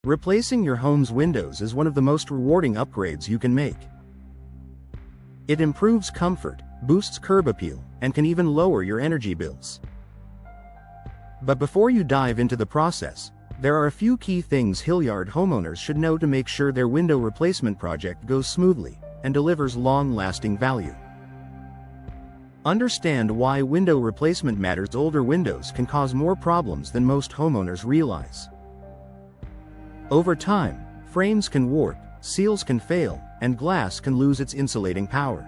Replacing your home's windows is one of the most rewarding upgrades you can make. It improves comfort, boosts curb appeal, and can even lower your energy bills. But before you dive into the process, there are a few key things Hilliard homeowners should know to make sure their window replacement project goes smoothly and delivers long-lasting value. Understand why window replacement matters. Older windows can cause more problems than most homeowners realize. Over time, frames can warp, seals can fail, and glass can lose its insulating power.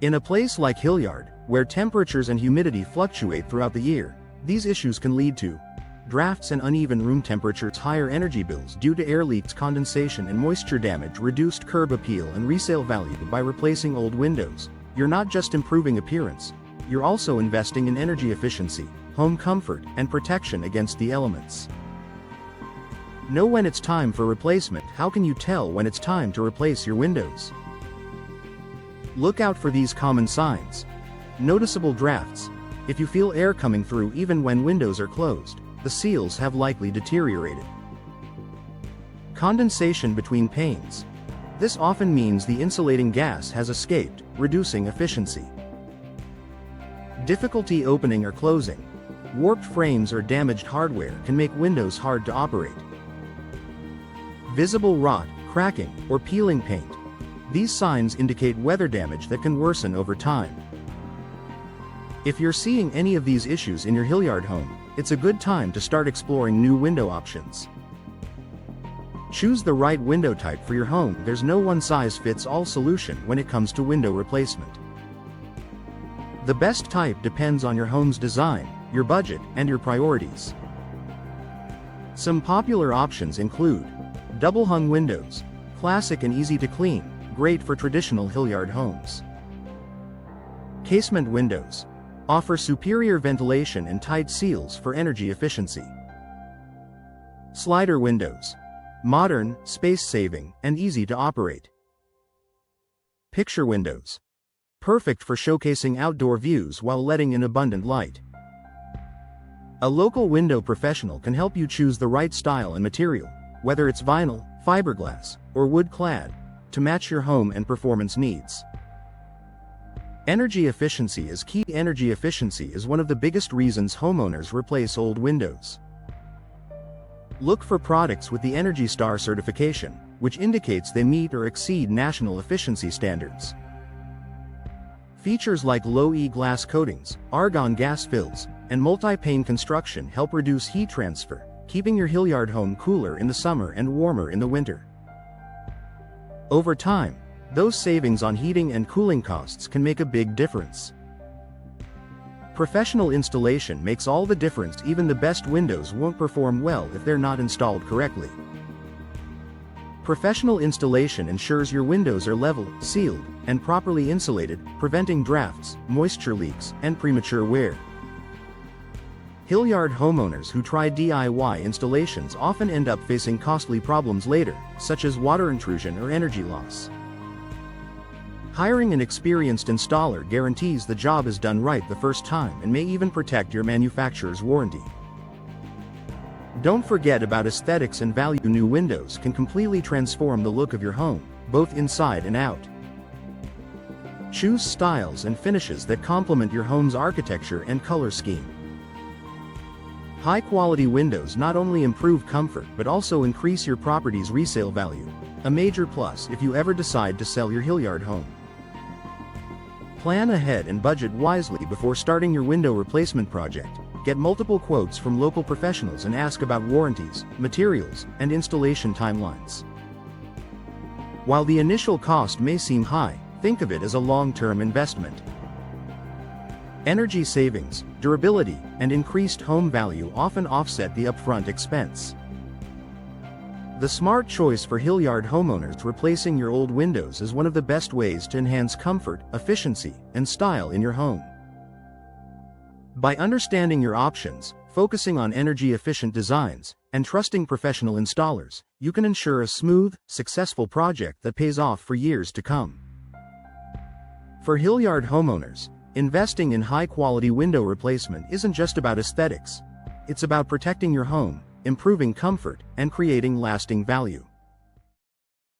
In a place like Hilliard, where temperatures and humidity fluctuate throughout the year, these issues can lead to drafts and uneven room temperatures, higher energy bills due to air leaks, condensation and moisture damage, reduced curb appeal and resale value. By replacing old windows, you're not just improving appearance, you're also investing in energy efficiency, home comfort, and protection against the elements. Know when it's time for replacement. How can you tell when it's time to replace your windows? Look out for these common signs. Noticeable drafts. If you feel air coming through even when windows are closed, the seals have likely deteriorated. Condensation between panes. This often means the insulating gas has escaped, reducing efficiency. Difficulty opening or closing. Warped frames or damaged hardware can make windows hard to operate. Visible rot, cracking, or peeling paint. These signs indicate weather damage that can worsen over time. If you're seeing any of these issues in your Hilliard home, it's a good time to start exploring new window options. Choose the right window type for your home. There's no one-size-fits-all solution when it comes to window replacement. The best type depends on your home's design, your budget, and your priorities. Some popular options include double-hung windows, classic and easy to clean, great for traditional Hilliard homes. Casement windows offer superior ventilation and tight seals for energy efficiency. Slider windows, modern, space-saving, and easy to operate. Picture windows, perfect for showcasing outdoor views while letting in abundant light. A local window professional can help you choose the right style and material, whether it's vinyl, fiberglass, or wood-clad, to match your home and performance needs. Energy efficiency is key. Energy efficiency is one of the biggest reasons homeowners replace old windows. Look for products with the Energy Star certification, which indicates they meet or exceed national efficiency standards. Features like low-E glass coatings, argon gas fills, and multi-pane construction help reduce heat transfer, keeping your Hilliard home cooler in the summer and warmer in the winter. Over time, those savings on heating and cooling costs can make a big difference. Professional installation makes all the difference. Even the best windows won't perform well if they're not installed correctly. Professional installation ensures your windows are level, sealed, and properly insulated, preventing drafts, moisture leaks, and premature wear. Hilliard homeowners who try DIY installations often end up facing costly problems later, such as water intrusion or energy loss. Hiring an experienced installer guarantees the job is done right the first time and may even protect your manufacturer's warranty. Don't forget about aesthetics and value. New windows can completely transform the look of your home, both inside and out. Choose styles and finishes that complement your home's architecture and color scheme. High-quality windows not only improve comfort but also increase your property's resale value, a major plus if you ever decide to sell your Hilliard home. Plan ahead and budget wisely before starting your window replacement project. Get multiple quotes from local professionals and ask about warranties, materials, and installation timelines. While the initial cost may seem high, think of it as a long-term investment. Energy savings, durability, and increased home value often offset the upfront expense. The smart choice for Hilliard homeowners. Replacing your old windows is one of the best ways to enhance comfort, efficiency, and style in your home. By understanding your options, focusing on energy-efficient designs, and trusting professional installers, you can ensure a smooth, successful project that pays off for years to come. For Hilliard homeowners, investing in high-quality window replacement isn't just about aesthetics. It's about protecting your home, improving comfort, and creating lasting value.